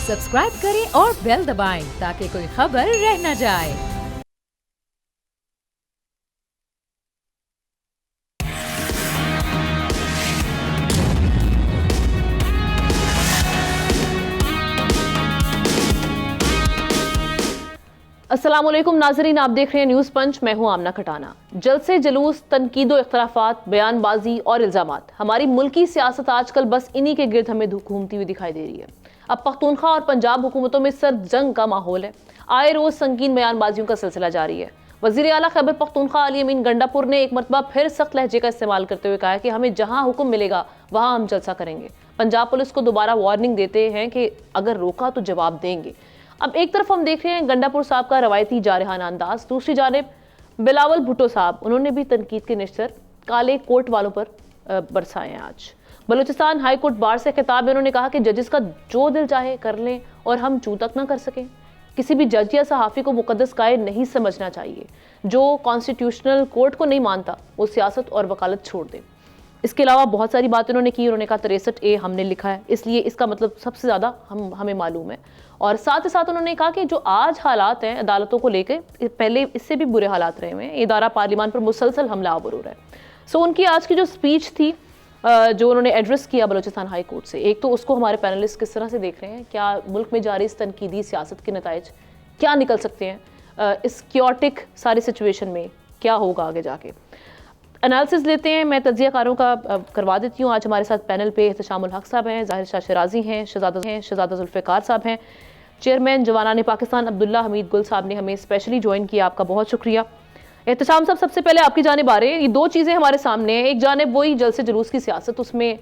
Subscribe करें और bell दबाएं ताकि कोई खबर रह न जाए। अस्सलाम वालेकुम नाजरीन, आप देख रहे हैं न्यूज़ पंच। मैं हूं आमना खटाना। जलसे जुलूस, तनकीदो इख्तलाफात, बयानबाजी और इल्जामात, हमारी मुल्की सियासत आजकल बस इन्हीं के गिर्द हमें घूमती हुई दिखाई दे रही है। अब पख्तूनख्वा और पंजाब हुकूमतों में सर्द जंग का माहौल है। आए रोज संगीन बयानबाजियों का सिलसिला जारी है। वज़ीर आला खैबर पख्तूनख्वा अली अमीन गंडापुर ने एक मरतबा फिर सख्त लहजे का इस्तेमाल करते हुए कहा कि हमें जहां हुक्म मिलेगा वहां हम जलसा करेंगे। पंजाब पुलिस को दोबारा वार्निंग देते हैं कि अगर रोका तो जवाब देंगे। अब एक तरफ हम देख रहे हैं गंडापुर साहब का रवायती जारहाना अंदाज, दूसरी जानिब बिलावल भुट्टो साहब, उन्होंने भी तनकीद के निश्तर काले कोट वालों पर बरसाए हैं। आज बलूचिस्तान हाई कोर्ट बार से खिताब में उन्होंने कहा कि जजेस का जो दिल चाहे कर लें और हम चू तक ना कर सकें। किसी भी जज या सहाफ़ी को मुकद्दस कायद नहीं समझना चाहिए। जो कॉन्स्टिट्यूशनल कोर्ट को नहीं मानता वो सियासत और वकालत छोड़ दे। इसके अलावा बहुत सारी बातें उन्होंने की। उन्होंने कहा 63A हमने लिखा है, इसलिए इसका मतलब सबसे ज़्यादा हमें मालूम है। और साथ ही साथ उन्होंने कहा कि जो आज हालात हैं अदालतों को लेकर, पहले इससे भी बुरे हालात रहे हुए हैं। इदारा पार्लियामान पर मुसलसल हमला आवर हो रहा है। सो उनकी आज की जो स्पीच थी, जो उन्होंने एड्रेस किया बलूचिस्तान हाई कोर्ट से, एक तो उसको हमारे पैनलिस्ट किस तरह से देख रहे हैं, क्या मुल्क में जारी इस तनकीदी सियासत के नताइज क्या निकल सकते हैं, इस क्योटिक सारी सिचुएशन में क्या होगा आगे जाके, एनालिसिस लेते हैं। मैं तज्जियाकारों का करवा देती हूँ। आज हमारे साथ पैनल पे एहतशामुल हक साहब हैं, ज़ाहिर शाह शिराजी हैं, शहजादा जुल्फ़िकार साहब हैं, चेयरमैन जवानाने पाकिस्तान अब्दुल्ला हमीद गुल साहब ने हमें स्पेशली ज्वाइन किया, आपका बहुत शुक्रिया। एहतशाम साहब, सबसे पहले आपकी जानिब आ रहे हैं। ये दो चीज़ें हमारे सामने हैं। एक जानिब वही जलसे जुलूस की सियासत, उसमें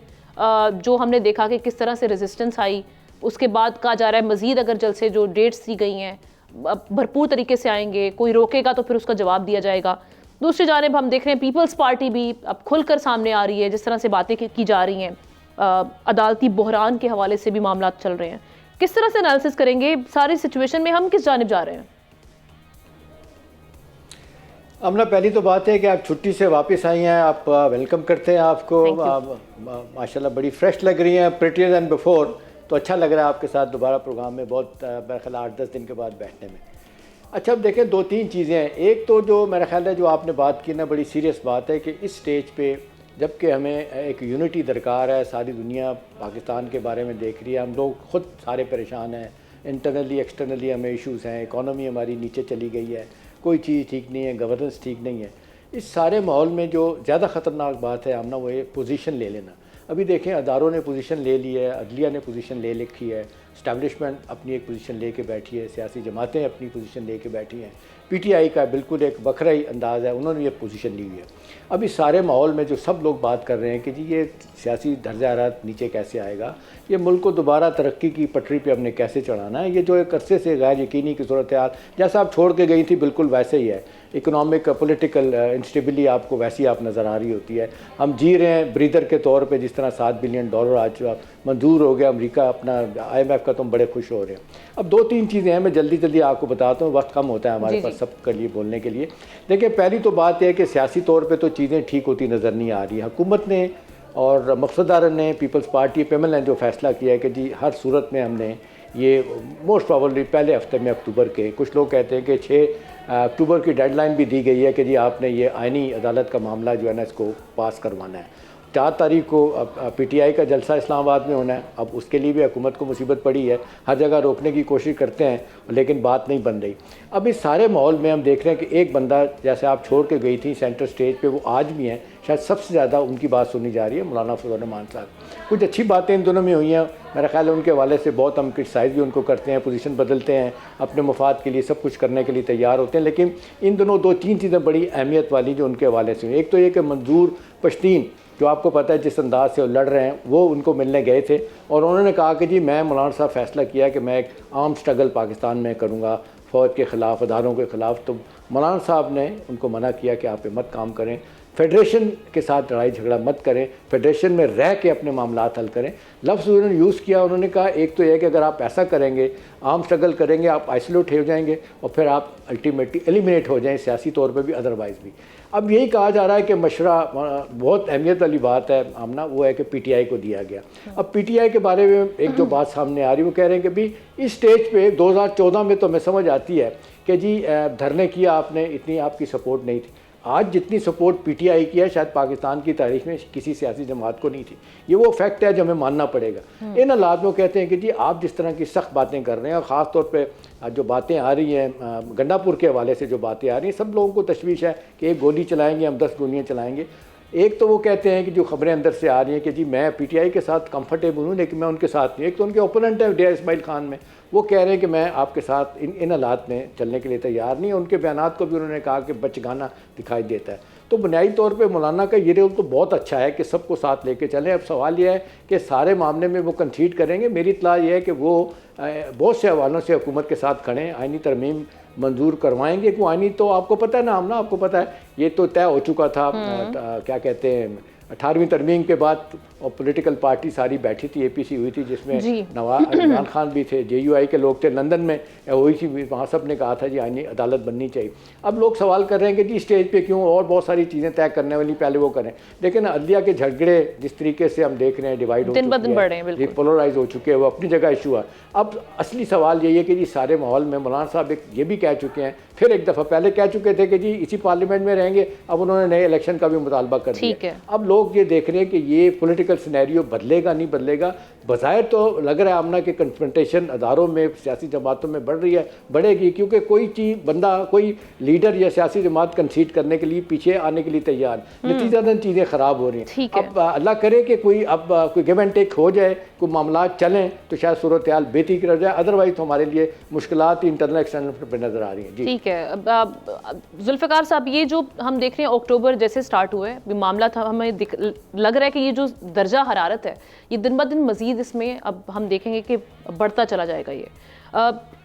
जो हमने देखा कि किस तरह से रेजिस्टेंस आई, उसके बाद कहा जा रहा है मज़ीद अगर जलसे जो डेट्स दी गई हैं भरपूर तरीके से आएंगे, कोई रोकेगा तो फिर उसका जवाब दिया जाएगा। दूसरी जानिब हम देख रहे हैं पीपल्स पार्टी भी अब खुलकर सामने आ रही है, जिस तरह से बातें की जा रही हैं, अदालती बहरान के हवाले से भी मामला चल रहे हैं। किस तरह से एनालिसिस करेंगे सारी सिचुएशन में, हम किस जानिब जा रहे हैं? अमना, पहली तो बात है कि आप छुट्टी से वापस आई हैं, आप वेलकम करते हैं आपको। माशाल्लाह बड़ी फ्रेश लग रही हैं, प्रिटियर दैन बिफोर। तो अच्छा लग रहा है आपके साथ दोबारा प्रोग्राम में, बहुत मेरा ख्याल 8-10 दिन के बाद बैठने में। अच्छा, अब देखें, दो तीन चीज़ें हैं। एक तो जो मेरा ख्याल है जो आपने बात की ना, बड़ी सीरियस बात है कि इस स्टेज पे जबकि हमें एक यूनिटी दरकार है, सारी दुनिया पाकिस्तान के बारे में देख रही है, हम लोग ख़ुद सारे परेशान हैं, इंटरनली एक्सटर्नली हमें इश्यूज़ हैं, इकॉनमी हमारी नीचे चली गई है, कोई चीज़ ठीक नहीं है, गवर्नेंस ठीक नहीं है। इस सारे माहौल में जो ज़्यादा ख़तरनाक बात है आमना, वो ये पोजीशन ले लेना। अभी देखें, अदारों ने पोजीशन ले ली है, अदलिया ने पोजीशन ले लिखी है, इस्टेब्लिशमेंट अपनी एक पोजीशन लेके बैठी है, सियासी जमातें अपनी पोजीशन लेके बैठी हैं, PTI का बिल्कुल एक बखरा ही अंदाज़ है, उन्होंने ये पोजीशन ली हुई है। अब इस सारे माहौल में जो सब लोग बात कर रहे हैं कि जी ये सियासी दर्जा हरारत नीचे कैसे आएगा, ये मुल्क को दोबारा तरक्की की पटरी पे हमने कैसे चढ़ाना है, ये जो एक अरसे से गैर यकीनी की सूरत हाल जैसा आप छोड़ के गई थी बिल्कुल वैसे ही है। इकोनॉमिक पॉलिटिकल इंस्टेबिलिटी आपको वैसी आप नज़र आ रही होती है। हम जी रहे हैं ब्रीदर के तौर पे, जिस तरह $7 बिलियन आज मंजूर हो गया अमेरिका अपना, IMF का, तुम बड़े खुश हो रहे हैं। अब दो तीन चीज़ें हैं, मैं जल्दी जल्दी आपको बताता हूँ, वक्त कम होता है हमारे पास सब के लिए बोलने के लिए। देखिए, पहली तो बात है कि सियासी तौर पर तो चीज़ें ठीक होती नज़र नहीं आ रही। हुकूमत ने और मकसदारन ने, पीपल्स पार्टी पैनल ने जो फ़ैसला किया है कि जी हर सूरत में हमने ये मोस्ट प्रॉबली पहले हफ्ते में अक्टूबर के, कुछ लोग कहते हैं कि 6 अक्टूबर की डेडलाइन भी दी गई है कि जी आपने ये आइनी अदालत का मामला जो है ना इसको पास करवाना है। 4 तारीख को PTI का जलसा इस्लामाबाद में होना है। अब उसके लिए भी हुकूमत को मुसीबत पड़ी है, हर जगह रोकने की कोशिश करते हैं लेकिन बात नहीं बन रही। अब इस सारे माहौल में हम देख रहे हैं कि एक बंदा जैसे आप छोड़ के गई थी सेंटर स्टेज पे, वो आज भी हैं, शायद सबसे ज़्यादा उनकी बात सुनी जा रही है, मौलाना फजल रहमान साहब। कुछ अच्छी बातें इन दोनों में हुई हैं, मेरा ख्याल है उनके हवाले से बहुत हम क्रिटिसाइज़ भी उनको करते हैं, पोजीशन बदलते हैं, अपने मफाद के लिए सब कुछ करने के लिए तैयार होते हैं। लेकिन इन दोनों 2-3 चीज़ें बड़ी अहमियत वाली जो उनके हवाले से हुई। एक तो ये कि मंजूर पश्तीन, जो आपको पता है जिस अंदाज से वो लड़ रहे हैं, वो उनको मिलने गए थे और उन्होंने कहा कि जी मैं, मौलाना साहब फ़ैसला किया कि मैं एक आर्म स्ट्रगल पाकिस्तान में करूँगा, फ़ौज के ख़िलाफ़, अदारों के ख़िलाफ़। तो मौलाना साहब ने उनको मना किया कि आप मत काम करें, फेडरेशन के साथ लड़ाई झगड़ा मत करें, फेडरेशन में रह के अपने मामला हल करें। लफ्ज़ उन्होंने यूज़ किया, उन्होंने कहा एक तो यह कि अगर आप ऐसा करेंगे, आर्म स्ट्रगल करेंगे, आप आइसोलेट हो जाएंगे और फिर आप अल्टीमेटली एलिमिनेट हो जाएं सियासी तौर पे भी, अदरवाइज़ भी। अब यही कहा जा रहा है कि मशवरा, बहुत अहमियत वाली बात है आमना, वो है कि पीटीआई को दिया गया। अब पीटीआई के बारे में एक जो बात सामने आ रही है, वो कह रहे हैं कि भाई इस स्टेज पे 2014 में तो हमें समझ आती है कि जी धरने किया आपने, इतनी आपकी सपोर्ट नहीं थी। आज जितनी सपोर्ट पीटीआई की है शायद पाकिस्तान की तारीख में किसी सियासी जमात को नहीं थी। ये वो फैक्ट है जो हमें मानना पड़ेगा। इन हालात में कहते हैं कि जी आप जिस तरह की सख्त बातें कर रहे हैं, और ख़ास तौर पे जो बातें आ रही हैं गंडापुर के हवाले से, जो बातें आ रही हैं, सब लोगों को तशवीश है कि एक गोली चलाएंगे हम 10 गोलियाँ चलाएंगे। एक तो वो कहते हैं कि जो खबरें अंदर से आ रही हैं कि जी मैं पीटीआई के साथ कंफर्टेबल हूँ लेकिन मैं उनके साथ नहीं। एक तो उनके ओपोनेंट है डेरा इस्माइल खान में, वो कह रहे हैं कि मैं आपके साथ इन हालात में चलने के लिए तैयार नहीं। उनके बयानात को भी उन्होंने कहा कि बचगाना दिखाई देता है। तो बुनियादी तौर पे मौलाना का ये रोल तो बहुत अच्छा है कि सबको साथ लेके चलें। अब सवाल यह है कि सारे मामले में वो कंसीड करेंगे। मेरी इत्तला ये है कि वो बहुत से हवालों से हुकूमत के साथ खड़े हैं, आइनी तरमीम मंजूर करवाएंगे। क्यों आइनी तो आपको पता है ना, हम ना आपको पता है ये तो तय हो चुका था। क्या कहते हैं 18वीं तरमीम के बाद और पॉलिटिकल पार्टी सारी बैठी थी, एपीसी हुई थी जिसमें नवाज इमरान खान भी थे, जेयूआई के लोग थे, लंदन में हुई थी, वहाँ सब ने कहा था जी आईनी अदालत बननी चाहिए। अब लोग सवाल कर रहे हैं कि जी स्टेज पे क्यों, और बहुत सारी चीज़ें तय करने वाली पहले वो करें। लेकिन अदलिया के झगड़े जिस तरीके से हम देख रहे हैं, डिवाइड हो चुके हैं, पोलराइज हो चुके हैं, वो अपनी जगह इशू है। अब असली सवाल यही है कि जी सारे माहौल में मौलाना साहब ये भी कह चुके हैं, फिर एक दफ़ा पहले कह चुके थे कि जी इसी पार्लियामेंट में रहेंगे, अब उन्होंने नए इलेक्शन का भी मुतालबा कर दिया। अब लोग ये देख रहे हैं कि ये पॉलिटिकल सिनेरियो बदलेगा नहीं बदलेगा। बज़ाहिर तो लग रहा है आमना कि कन्फ्रंटेशन अदारों में, सियासी जमातों में बढ़ रही है, बढ़ेगी, क्योंकि कोई चीज़ बंदा, कोई लीडर या सियासी जमात कंसीड करने के लिए, पीछे आने के लिए तैयार, नतीजतन चीज़ें ख़राब हो रही हैं। अब अल्लाह करे कि कोई गिव एंड टेक हो जाए, कोई मामला चलें तो शायद सूरत हाल बेहतरी कर जाए। अदरवाइज तो हमारे लिए मुश्किलात इंटरनल एक्सटर्नल पर नज़र आ रही हैं। ठीक है जुल्फ़िकार साहब, ये जो हम देख रहे हैं अक्टूबर जैसे स्टार्ट हुए मामला था, हमें लग रहा है कि ये जो दर्जा हरारत है ये दिन ब दिन मज़ीद इसमें अब हम देखेंगे कि बढ़ता चला जाएगा। ये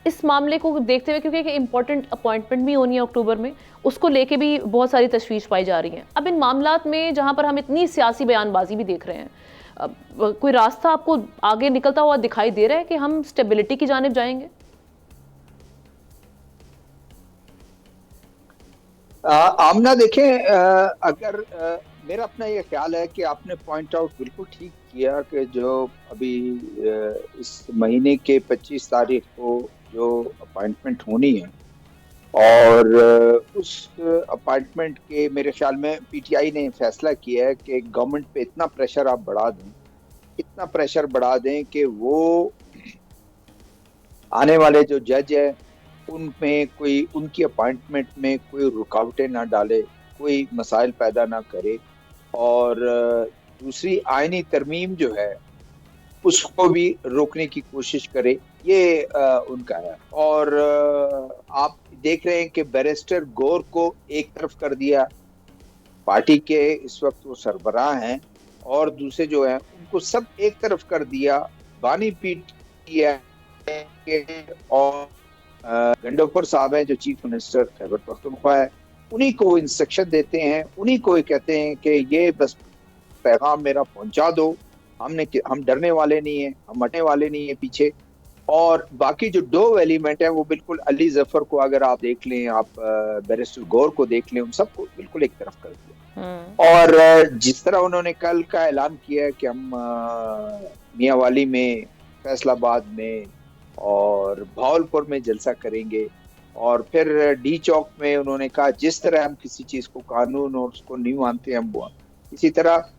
इस मामले को देखते हुए, क्योंकि एक इम्पॉर्टेंट अपॉइंटमेंट भी होनी है अक्टूबर में, उसको लेके भी बहुत सारी तशवीश पाई जा रही हैं। अब इन मामलात में जहाँ पर हम इतनी सियासी बयानबाजी भी देख रहे हैं, कोई रास्ता आपको आगे निकलता हुआ दिखाई दे रहा है कि हम स्टेबिलिटी की जानिब जाएंगे? आमना देखें, अगर मेरा अपना ये ख्याल है कि आपने पॉइंट आउट बिल्कुल ठीक किया कि जो अभी इस महीने के 25 तारीख को जो अपॉइंटमेंट होनी है, और उस अपॉइंटमेंट के मेरे ख्याल में पीटीआई ने फैसला किया है कि गवर्नमेंट पे इतना प्रेशर आप बढ़ा दें, इतना प्रेशर बढ़ा दें कि वो आने वाले जो जज है उनमें कोई, उनकी अपॉइंटमेंट में कोई रुकावटें ना डाले, कोई मसाइल पैदा ना करे, और दूसरी आईनी तरमीम जो है उसको भी रोकने की कोशिश करे, ये उनका है। और आप देख रहे हैं कि बैरिस्टर गौर को एक तरफ कर दिया, पार्टी के इस वक्त वो सरबराह हैं, और दूसरे जो हैं उनको सब एक तरफ कर दिया, बानी पीट किया, और गंडोपुर साहब हैं जो चीफ मिनिस्टर खैबर पख्तूनख्वा है, उन्हीं को इंस्ट्रक्शन देते हैं, उन्हीं को कहते हैं कि ये बस पैगाम मेरा पहुंचा दो, हम डरने वाले नहीं हैं, हम हटने वाले नहीं हैं पीछे। और बाकी जो दो एलिमेंट है वो बिल्कुल, अली जफर को अगर आप देख लें, आप बैरिस्टर गौर को देख लें, उन सबको बिल्कुल एक तरफ कर दिया। और जिस तरह उन्होंने कल का ऐलान किया कि हम मियांवाली में, फैसलाबाद में और भावलपुर में जलसा करेंगे, और फिर डी चौक में उन्होंने कहा जिस तरह हम किसी चीज को कानून और उसको नहीं मानते हम वो, इसी तरह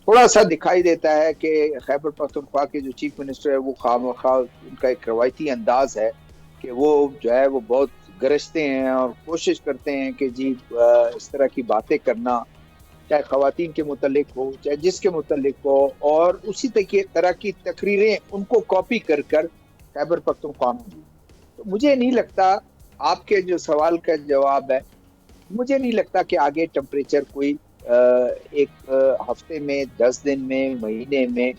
थोड़ा सा दिखाई देता है कि खैबर पख्तूनख्वा के जो चीफ मिनिस्टर है वो खामखा, उनका एक रवायती अंदाज है कि वो जो है वो बहुत गरजते हैं और कोशिश करते हैं कि जी इस तरह की बातें करना, चाहे खवातीन के मुतल्लिक हो, चाहे जिसके मुतल्लिक हो, और उसी तरह की तकरीरें उनको कॉपी कर कर खैबर पख्तूनख्वा में। तो मुझे नहीं लगता, आपके जो सवाल का जवाब है, मुझे नहीं लगता कि आगे टेम्परेचर कोई एक हफ्ते में, 10 दिन में, महीने में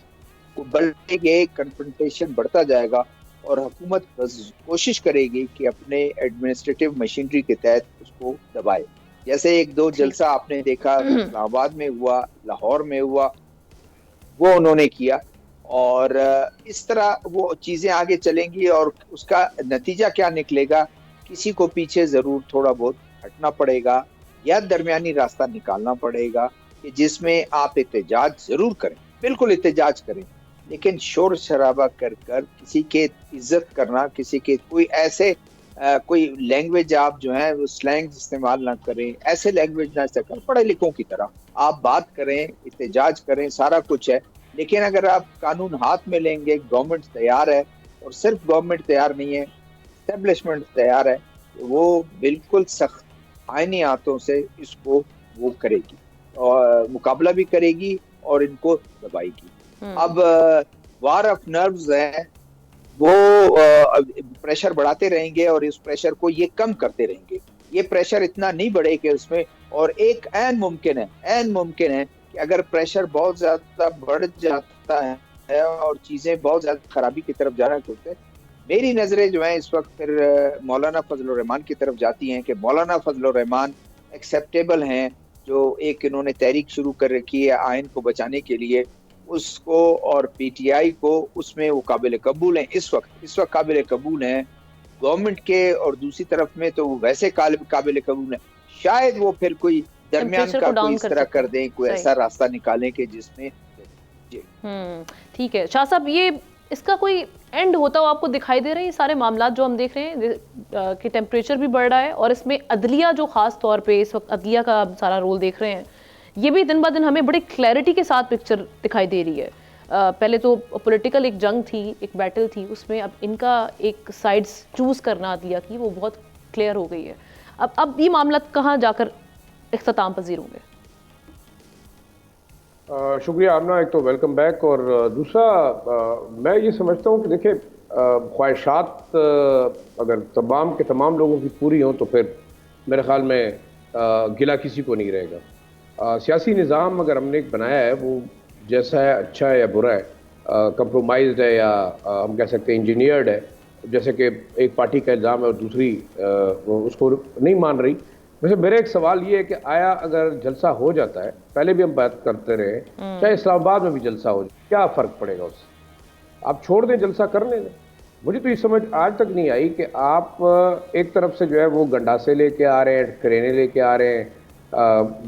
बढ़ेगी, कन्फ्रंटेशन बढ़ता जाएगा, और हुकूमत कोशिश करेगी कि अपने एडमिनिस्ट्रेटिव मशीनरी के तहत उसको दबाए। जैसे एक दो जलसा आपने देखा इस्लामाबाद में हुआ, लाहौर में हुआ, वो उन्होंने किया। और इस तरह वो चीजें आगे चलेंगी और उसका नतीजा क्या निकलेगा, किसी को पीछे जरूर थोड़ा बहुत हटना पड़ेगा या दरमियानी रास्ता निकालना पड़ेगा कि जिसमें आप एहतजाज जरूर करें, बिल्कुल एहतजाज करें, लेकिन शोर शराबा कर कर किसी के इज्जत करना, किसी के कोई ऐसे कोई लैंग्वेज आप जो है वो स्लैंग इस्तेमाल ना करें, ऐसे लैंग्वेज ना इस्तेमाल, पढ़े लिखों की तरह आप बात करें, एहतजाज करें, सारा कुछ है। लेकिन अगर आप कानून हाथ में लेंगे, गवर्नमेंट तैयार है, और सिर्फ गवर्नमेंट तैयार नहीं है, एस्टेब्लिशमेंट तैयार है, तो वो बिल्कुल सख्त आईनी हाथों से इसको वो करेगी और मुकाबला भी करेगी और इनको दबाएगी। अब वार ऑफ नर्व्स है, वो प्रेशर बढ़ाते रहेंगे और इस प्रेशर को ये कम करते रहेंगे। ये प्रेशर इतना नहीं बढ़े कि उसमें, और एक ऐन मुमकिन है कि अगर प्रेशर बहुत ज्यादा बढ़ जाता है और चीजें बहुत ज्यादा खराबी की तरफ जाना करते हैं, मेरी नजरें जो है इस वक्त फिर मौलाना फजल रहमान की तरफ जाती हैं कि मौलाना फजल रहमान एक्सेप्टेबल हैं, जो एक इन्होंने तहरीक शुरू कर रखी है आइन को बचाने के लिए, उसको और पीटीआई को, उसमें वो काबिल कबूल हैं। इस वक्त काबिल कबूल हैं गवर्नमेंट के, और दूसरी तरफ में तो वो वैसे काबिल कबूल हैं। शायद वो फिर कोई दरमियान का कोई इस तरह कर दें, कोई ऐसा रास्ता निकालें कि जिसमें ठीक है। शाह साहब, ये इसका कोई एंड होता हुआ आपको दिखाई दे रहा है? ये सारे मामला जो हम देख रहे हैं कि टेम्परेचर भी बढ़ रहा है और इसमें अदलिया जो खास तौर पे इस वक्त अदलिया का सारा रोल देख रहे हैं, ये भी दिन ब दिन हमें बड़ी क्लैरिटी के साथ पिक्चर दिखाई दे रही है। पहले तो पॉलिटिकल एक जंग थी, एक बैटल थी, उसमें अब इनका एक साइड्स चूज करना अदलिया की वो बहुत क्लियर हो गई है। अब ये मामला कहाँ जाकर इख्तिताम पजीर होंगे? शुक्रिया आमना, एक तो वेलकम बैक, और दूसरा मैं ये समझता हूँ कि देखिए ख्वाहिशात अगर तमाम के तमाम लोगों की पूरी हों तो फिर मेरे ख्याल में गिला किसी को नहीं रहेगा। सियासी निज़ाम अगर हमने एक बनाया है वो जैसा है, अच्छा है या बुरा है, कंप्रोमाइज्ड है या हम कह सकते हैं इंजीनियर्ड है, जैसे कि एक पार्टी का इल्ज़ाम है और दूसरी उसको नहीं मान रही। वैसे मेरा एक सवाल ये है कि आया अगर जलसा हो जाता है, पहले भी हम बात करते रहे, चाहे इस्लामाबाद में भी जलसा हो जाए, क्या फ़र्क पड़ेगा उससे? आप छोड़ दें, जलसा करने दें। मुझे तो ये समझ आज तक नहीं आई कि आप एक तरफ से जो है वो गंडासे लेके आ रहे हैं, क्रेने लेके आ रहे हैं,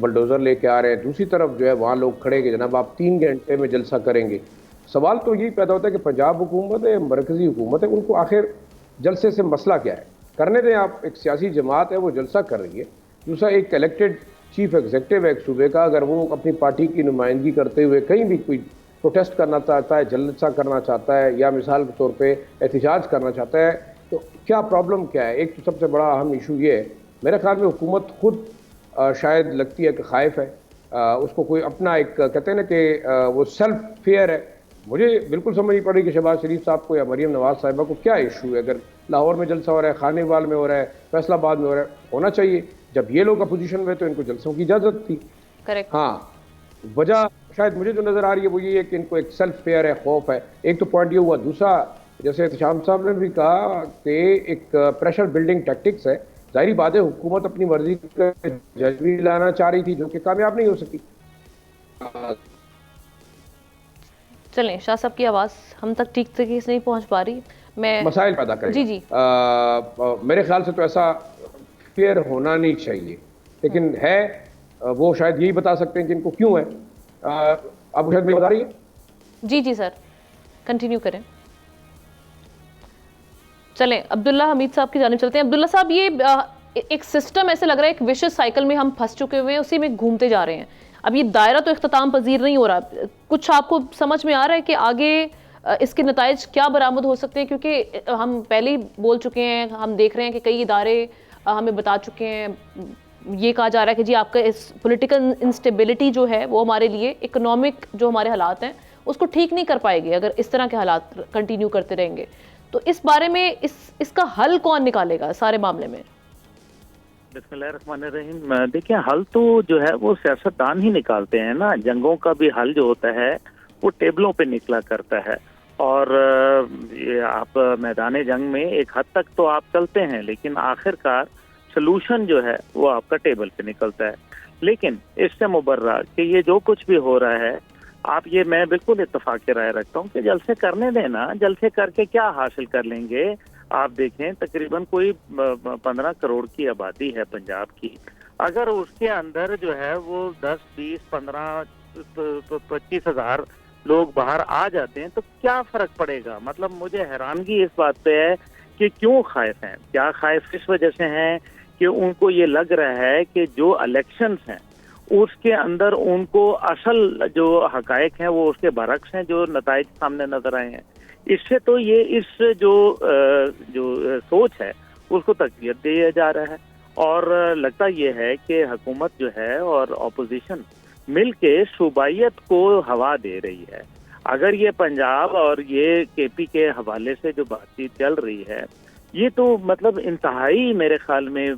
बलडोज़र लेके आ रहे हैं, दूसरी तरफ जो है वहाँ लोग खड़े कि जनाब आप 3 घंटे में जलसा करेंगे। सवाल तो यही पैदा होता है कि पंजाब हुकूमत है, मरकज़ी हुकूमत है, उनको आखिर जलसे से मसला क्या है? करने दें आप, एक सियासी जमात है वो जलसा कर रही है। दूसरा, एक इलेक्टेड चीफ एग्जीक्यूटिव है एक सूबे का, अगर वो अपनी पार्टी की नुमाइंदगी करते हुए कहीं भी कोई प्रोटेस्ट करना चाहता है, जलसा करना चाहता है या मिसाल के तौर पे एहतजाज करना चाहता है, तो क्या प्रॉब्लम क्या है? एक तो सबसे बड़ा अहम इशू ये है, मेरे ख्याल में हुकूमत खुद शायद लगती है कि खाइफ है, उसको कोई अपना एक कहते हैं ना कि वो सेल्फ फेयर है। मुझे बिल्कुल समझ नहीं पड़ रही कि शहबाज शरीफ साहब को या मरीम नवाज साहिबा को क्या इशू है। अगर लाहौर में जलसा हो रहा है, खानेवाल में हो रहा है, फैसलाबाद में हो रहा है, होना चाहिए। जब ये लोग अपोजिशन में तो इनको जलसों की इजाज़त थी। करेक्ट। हाँ, वजह शायद मुझे जो नज़र आ रही है वो ये है कि इनको एक सेल्फ फेयर है, खौफ है। एक तो पॉइंट ये हुआ। दूसरा, जैसे एहतशाम साहब ने भी कहा कि एक प्रेशर बिल्डिंग टैक्टिक्स है। जाहिर बात है हुकूमत अपनी मर्जी का जज भी लाना चाह रही थी जो कि कामयाब नहीं हो सकी। चलें, शाह साहब की आवाज़ हम तक ठीक तरीके से नहीं पहुंच पा रही, मैं मसाइल पैदा करें। जी जी, मेरे ख्याल से तो ऐसा फेयर होना नहीं चाहिए, लेकिन है, वो शायद यही बता सकते हैं कि इनको क्यों है। आपको शायद मैं बता रही है। जी जी सर, कंटिन्यू करें। चलें, अब्दुल्ला हमीद साहब की जानिब चलते हैं। अब्दुल्ला साहब, ये एक सिस्टम ऐसे लग रहा है, एक विशेष साइकिल में हम फंस चुके हुए हैं, उसी में घूमते जा रहे हैं। अब ये दायरा तो इख्तिताम पजीर नहीं हो रहा। कुछ आपको समझ में आ रहा है कि आगे इसके नताइज क्या बरामद हो सकते हैं? क्योंकि हम पहले ही बोल चुके हैं, हम देख रहे हैं कि कई इदारे हमें बता चुके हैं, ये कहा जा रहा है कि जी आपका इस पॉलिटिकल इंस्टेबिलिटी जो है वो हमारे लिए इकोनॉमिक जो हमारे हालात हैं उसको ठीक नहीं कर पाएंगे अगर इस तरह के हालात कंटिन्यू करते रहेंगे। तो इस बारे में इसका हल कौन निकालेगा सारे मामले में? बिस्मिल्लाहिर्रहमानिर्रहीम। देखिए, हल तो जो है वो सियासतदान ही निकालते हैं ना। जंगों का भी हल जो होता है वो टेबलों पे निकला करता है, और ये आप मैदान जंग में एक हद तक तो आप चलते हैं, लेकिन आखिरकार सोल्यूशन जो है वो आपका टेबल पे निकलता है। लेकिन इससे मुबर्रा कि ये जो कुछ भी हो रहा है, आप ये मैं बिल्कुल इत्तेफाक राय रखता हूँ कि जलसे करने देना, जलसे करके क्या हासिल कर लेंगे। आप देखें तकरीबन कोई 15 करोड़ की आबादी है पंजाब की, अगर उसके अंदर जो है वो 10, 20, 15, 25 हजार लोग बाहर आ जाते हैं तो क्या फर्क पड़ेगा। मतलब मुझे हैरानगी इस बात पे है कि क्यों खाइफ हैं। क्या खाइफ इस वजह से हैं कि उनको ये लग रहा है कि जो इलेक्शंस हैं उसके अंदर उनको असल जो हकायक हैं वो उसके बरक्स हैं जो नताइज सामने नजर आए हैं। इससे तो ये इस जो सोच है उसको तकवीत दिया जा रहा है। और लगता ये है कि हुकूमत जो है और अपोजिशन मिलके सूबाइयत को हवा दे रही है। अगर ये पंजाब और ये केपी के हवाले से जो बातचीत चल रही है, ये तो मतलब इंतहाई मेरे ख्याल में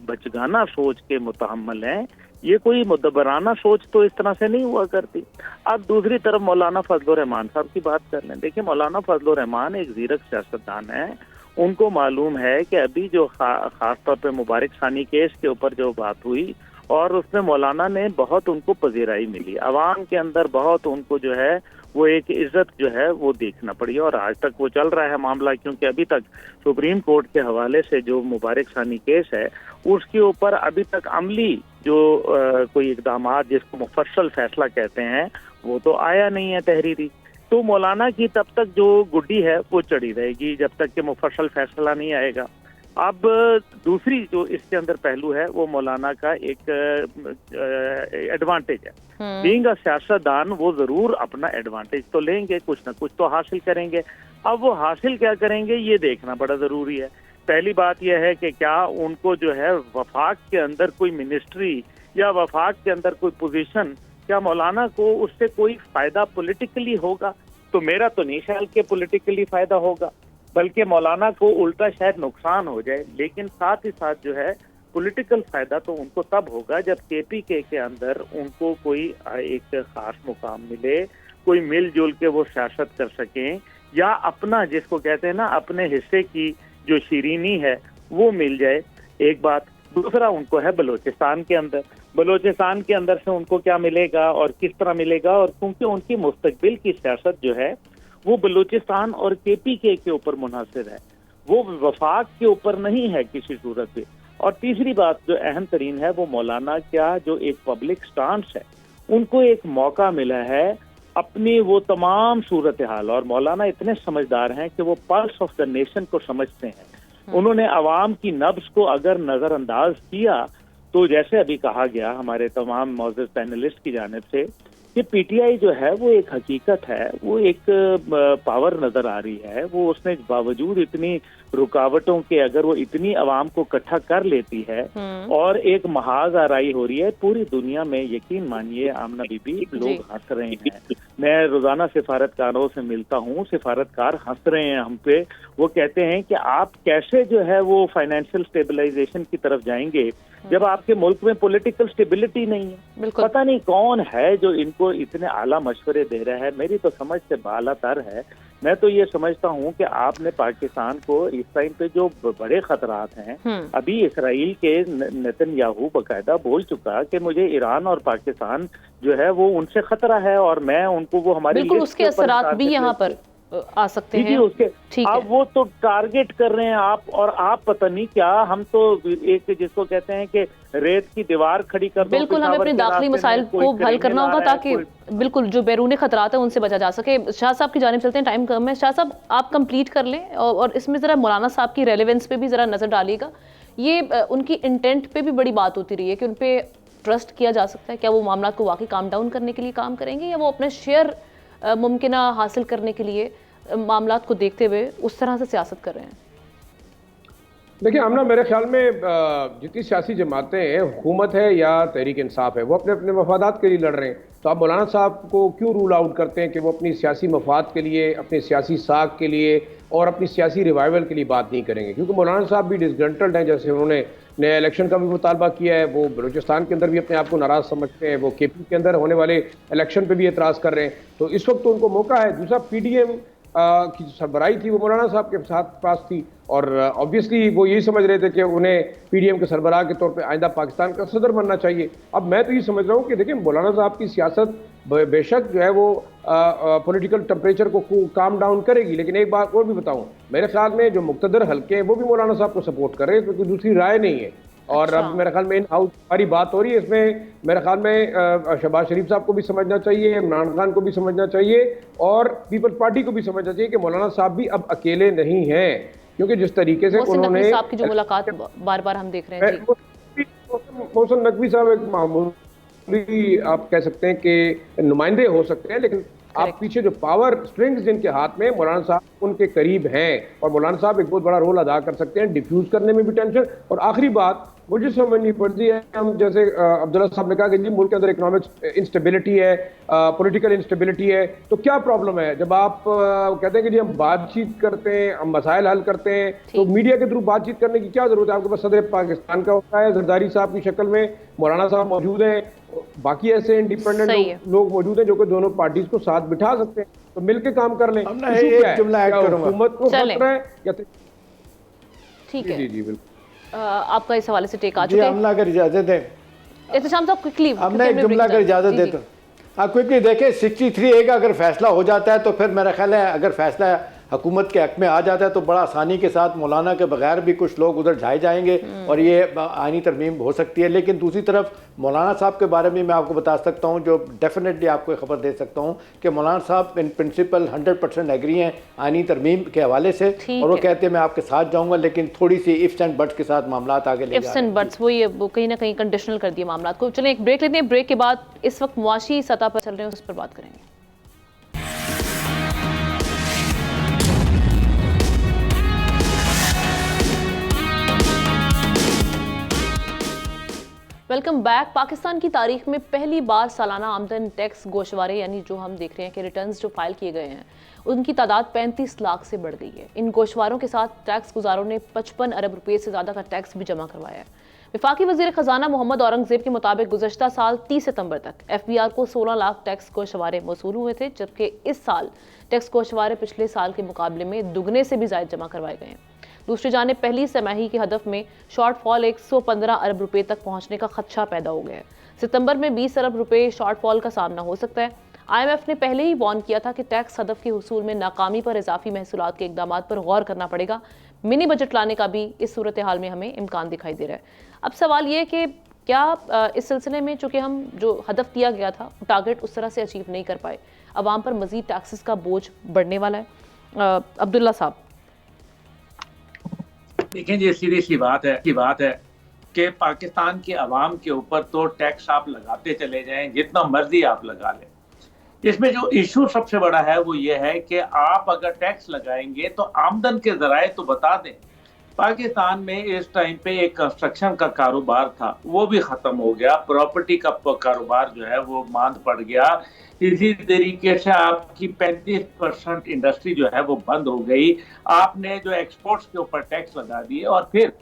बचगाना सोच के मुतहम्मल हैं। ये कोई मुदब्बराना सोच तो इस तरह से नहीं हुआ करती। अब दूसरी तरफ मौलाना फजल रहमान साहब की बात कर लें। देखिए, मौलाना फजल रहमान एक ज़ीरक सियासतदान है। उनको मालूम है कि अभी जो खास तौर पे मुबारक सानी केस के ऊपर जो बात हुई और उसमें मौलाना ने बहुत उनको पजीराई मिली, अवाम के अंदर बहुत उनको जो है वो एक इज्जत जो है वो देखना पड़ी और आज तक वो चल रहा है मामला। क्योंकि अभी तक सुप्रीम कोर्ट के हवाले से जो मुबारक सानी केस है उसके ऊपर अभी तक अमली जो कोई इकदाम जिसको मुफस्सल फैसला कहते हैं वो तो आया नहीं है तहरीरी। तो मौलाना की तब तक जो गुड्डी है वो चढ़ी रहेगी जब तक कि मुफस्सल फैसला नहीं आएगा। अब दूसरी जो इसके अंदर पहलू है वो मौलाना का एक एडवांटेज है। बीइंग अ सियासतदान वो जरूर अपना एडवांटेज तो लेंगे, कुछ ना कुछ तो हासिल करेंगे। अब वो हासिल क्या करेंगे ये देखना बड़ा जरूरी है। पहली बात यह है कि क्या उनको जो है वफाक के अंदर कोई मिनिस्ट्री या वफाक के अंदर कोई पोजीशन, क्या मौलाना को उससे कोई फायदा पॉलिटिकली होगा? तो मेरा तो नहीं ख्याल के पॉलिटिकली फायदा होगा, बल्कि मौलाना को उल्टा शायद नुकसान हो जाए। लेकिन साथ ही साथ जो है पॉलिटिकल फायदा तो उनको तब होगा जब केपीके के अंदर उनको कोई एक खास मुकाम मिले, कोई मिलजुल के वो सियासत कर सकें या अपना जिसको कहते हैं ना अपने हिस्से की जो शीरीनी है वो मिल जाए, एक बात। दूसरा उनको है बलूचिस्तान के अंदर से उनको क्या मिलेगा और किस तरह मिलेगा, और क्योंकि उनकी मुस्तकबिल की सियासत जो है वो बलूचिस्तान और केपीके के ऊपर मुनहसर है, वो वफाक के ऊपर नहीं है किसी सूरत पे। और तीसरी बात जो अहम तरीन है वो मौलाना क्या जो एक पब्लिक स्टांस है, उनको एक मौका मिला है अपनी वो तमाम सूरत हाल, और मौलाना इतने समझदार हैं कि वो पल्स ऑफ द नेशन को समझते हैं। उन्होंने अवाम की नब्ज को अगर नजरअंदाज किया तो जैसे अभी कहा गया हमारे तमाम मौजूद पैनलिस्ट की जानिब से कि पीटीआई जो है वो एक हकीकत है, वो एक पावर नजर आ रही है। वो उसने बावजूद इतनी रुकावटों के अगर वो इतनी अवाम को इकट्ठा कर लेती है और एक महाज आराई हो रही है पूरी दुनिया में, यकीन मानिए आमना बीबी, लोग हंस रहे हैं। मैं रोजाना सिफारतकारों से मिलता हूँ, सिफारतकार हंस रहे हैं हम पे। वो कहते हैं कि आप कैसे जो है वो फाइनेंशियल स्टेबलाइजेशन की तरफ जाएंगे जब आपके मुल्क में पॉलिटिकल स्टेबिलिटी नहीं है। पता नहीं कौन है जो इनको इतने आला मशवरे दे रहा है। मेरी तो समझ से बाला तर है। मैं तो ये समझता हूँ कि आपने पाकिस्तान को इस टाइम पे जो बड़े खतरात हैं, अभी इसराइल के नेतन्याहू बकायदा बोल चुका कि मुझे ईरान और पाकिस्तान जो है वो उनसे खतरा है और मैं उनको वो हमारी बिल्कुल उसके असरात भी यहाँ पर आ सकते हैं उसके। अब वो तो टारगेट कर रहे हैं आप पता नहीं क्या, हम तो एक जिसको कहते हैं कि रेत की दीवार खड़ी कर दो। बिल्कुल हमें अपने दाखिली मसाइल को हल करना होगा ताकि बिल्कुल जो बैरूनी खतरात है उनसे बचा जा सके। शाह साहब की जानिब चलते हैं, टाइम कम है। शाह साहब आप कंप्लीट कर लें और इसमें जरा मौलाना साहब की रेलेवेंस पे भी जरा नजर डालिएगा। ये उनकी इंटेंट पे भी बड़ी बात होती रही है कि उन पे ट्रस्ट किया जा सकता है। क्या वो मामला को वाकई काम डाउन करने के लिए काम करेंगे या वो अपने शेयर मुमकिन हासिल करने के लिए मामलात को देखते हुए उस तरह से सियासत कर रहे हैं? देखिए आमना, मेरे ख्याल में जितनी सियासी जमातें हैं, हुकूमत है या तहरीक इंसाफ है, वो अपने अपने मफादात के लिए लड़ रहे हैं। तो आप मौलाना साहब को क्यों रूल आउट करते हैं कि वो अपनी सियासी मफाद के लिए, अपनी सियासी साख के लिए और अपनी सियासी रिवाइवल के लिए बात नहीं करेंगे? क्योंकि मौलाना साहब भी डिसग्रंटल्ड हैं। जैसे उन्होंने नया इलेक्शन का भी मुतालबा किया है, वो बलूचिस्तान के अंदर भी अपने आप को नाराज़ समझते हैं, वो केपी के अंदर होने वाले इलेक्शन पर भी एतराज़ कर रहे हैं। तो इस वक्त तो उनको मौका है। दूसरा, PDM की सरबराही थी वो मौलाना साहब के साथ पास थी, और ऑब्वियसली वो यही समझ रहे थे कि उन्हें पीडीएम के सरबराह के तौर पे आइंदा पाकिस्तान का सदर बनना चाहिए। अब मैं तो ये समझ रहा हूँ कि देखिए मौलाना साहब की सियासत बेशक जो है वो पॉलिटिकल टेम्परेचर को काम डाउन करेगी, लेकिन एक बात और भी बताऊँ, मेरे ख्याल में जो मुक्तदर हल्के हैं वो भी मौलाना साहब को सपोर्ट कर रहे हैं, इसमें कोई दूसरी राय नहीं है। और अब मेरे ख्याल में इन हाउस हमारी बात हो रही है, इसमें मेरे ख्याल में शहबाज शरीफ साहब को भी समझना चाहिए, इमरान खान को भी समझना चाहिए, और पीपल्स पार्टी को भी समझना चाहिए कि मौलाना साहब भी अब अकेले नहीं हैं, क्योंकि जिस तरीके से उन्होंने साहब की जो मुलाकात बार बार हम देख रहे हैं, मोहसिन नकवी साहब एक मामूली आप कह सकते हैं कि नुमाइंदे हो सकते हैं, लेकिन आप पीछे जो पावर स्ट्रिंग्स जिनके हाथ में, मौलाना साहब उनके करीब हैं, और मौलाना साहब एक बहुत बड़ा रोल अदा कर सकते हैं डिफ्यूज करने में भी टेंशन। और आखिरी बात मुझे समझ नहीं पड़ती है, हम जैसे अब्दुल्ला साहब ने कहा कि जी मुल्क के अंदर इकोनॉमिक इंस्टेबिलिटी है, पॉलिटिकल इंस्टेबिलिटी है, तो क्या प्रॉब्लम है जब आप कहते हैं कि जी हम बातचीत करते हैं, हम मसाइल हल करते हैं, तो मीडिया के थ्रू बातचीत करने की क्या जरूरत है? आपके पास सदर पाकिस्तान का होता है, जरदारी साहब की शक्ल में, मौलाना साहब मौजूद हैं, बाकी ऐसे इंडिपेंडेंट लोग मौजूद हैं जो कि दोनों पार्टीज को साथ बिठा सकते हैं, तो मिलकर काम कर लें। एक जुमला ऐड करूंगा, हुकूमत को खतरा है या ठीक है? जी जी बिल्कुल। आपका इस हवाले से टेक आ चुका है। हमला अगर इजाजत है, एहतशाम साहब क्विकली हमने एक जुमला अगर इजाजत दे तो आप क्विकली देखें, 63A का अगर फैसला हो जाता है तो फिर मेरा ख्याल है अगर फैसला हुकूमत के हक में आ जाता है तो बड़ा आसानी के साथ मौलाना के बगैर भी कुछ लोग उधर जाए जाएंगे और ये आईनी तरमीम हो सकती है। लेकिन दूसरी तरफ मौलाना साहब के बारे में मैं आपको बता सकता हूँ, जो डेफिनेटली आपको खबर दे सकता हूँ कि मौलाना साहब इन प्रिंसिपल 100% एग्री हैं आईनी तरमीम के हवाले से, और वो कहते हैं मैं आपके साथ जाऊँगा, लेकिन थोड़ी सी इफ्स एंड बट्स के साथ मामला आगे ले इफ्स एंड बट्स वो कहीं ना कहीं कंडीशनल कर दिए मामला को। चलें एक ब्रेक लेते हैं, ब्रेक के बाद इस वक्त मुआशी सतह पर चल रहे हैं उस पर बात करेंगे। Welcome back. पाकिस्तान की तारीख में पहली बार सालाना आमदन टैक्स गोशवारे यानी जो हम देख रहे हैं कि रिटर्न्स जो फाइल किए गए हैं उनकी तादाद 35 लाख से बढ़ गई है। इन गोशवारों के साथ टैक्स गुजारों ने 55 अरब रुपए से ज़्यादा का टैक्स भी जमा करवाया है। वफाकी वज़ीर ख़जाना मोहम्मद औरंगज़ेब के मुताबिक गुज़श्ता साल 30 सितंबर तक FBR को 16 लाख टैक्स गोशवारे मौसूल हुए थे, जबकि इस साल टैक्स गोशवारे पिछले साल के मुकाबले में दुगने से भी ज़ायद जमा करवाए गए हैं। दूसरी जानिब पहली तिमाही के हदफ में शॉर्टफॉल 115 अरब रुपए तक पहुंचने का खदशा पैदा हो गया है। सितंबर में 20 अरब रुपए शॉर्टफॉल का सामना हो सकता है। IMF ने पहले ही वार्न किया था कि टैक्स हदफ के हुसूल में नाकामी पर इजाफी महसूलात के इकदाम पर गौर करना पड़ेगा। मिनी बजट लाने का भी इस सूरत हाल में हमें इम्कान दिखाई दे रहा है। अब सवाल ये है कि क्या इस सिलसिले में चूँकि हम जो हदफ दिया गया था टारगेट उस तरह से अचीव नहीं कर पाए, अवाम पर मजीद टैक्सेस का बोझ बढ़ने वाला है? अब्दुल्ला साहब देखें, ये सीधी सी बात है कि पाकिस्तान की आवाम के ऊपर तो टैक्स आप लगाते चले जाएं, जितना मर्जी आप लगा लें। इसमें जो इशू सबसे बड़ा है वो ये है कि आप अगर टैक्स लगाएंगे तो आमदन के जराए तो बता दें। पाकिस्तान में इस टाइम पे एक कंस्ट्रक्शन का कारोबार था, वो भी खत्म हो गया। प्रॉपर्टी का कारोबार जो है वो मांद पड़ गया। इसी तरीके से आपकी 35% इंडस्ट्री जो है वो बंद हो गई। आपने जो एक्सपोर्ट्स के ऊपर टैक्स लगा दिए और फिर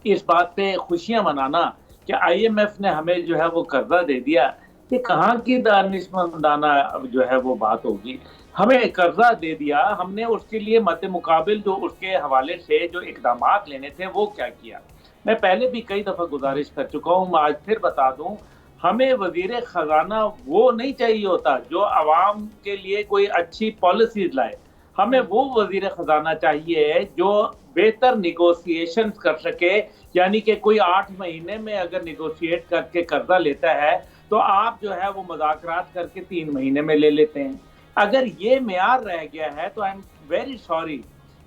इस बात पे खुशियां मनाना कि IMF ने हमें जो है वो कर्जा दे दिया, ये कहाँ की दानिशमंदाना जो है वो बात होगी। हमें कर्जा दे दिया, हमने उसके लिए मद्दे मुकाबिल जो उसके हवाले से जो इकदाम लेने थे वो क्या किया। मैं पहले भी कई दफ़ा गुजारिश कर चुका हूँ, आज फिर बता दूँ, हमें वजीर खजाना वो नहीं चाहिए होता जो आवाम के लिए कोई अच्छी पॉलिसीज लाए। हमें वो वजीर खजाना चाहिए जो बेहतर निगोशिएशन कर सके, यानी कि कोई 8 महीने में अगर निगोशिएट करके कर्जा लेता है तो आप जो है वो मुज़ाकरात करके 3 महीने में ले लेते हैं। अगर ये मेयार रह गया है तो आई एम वेरी सॉरी।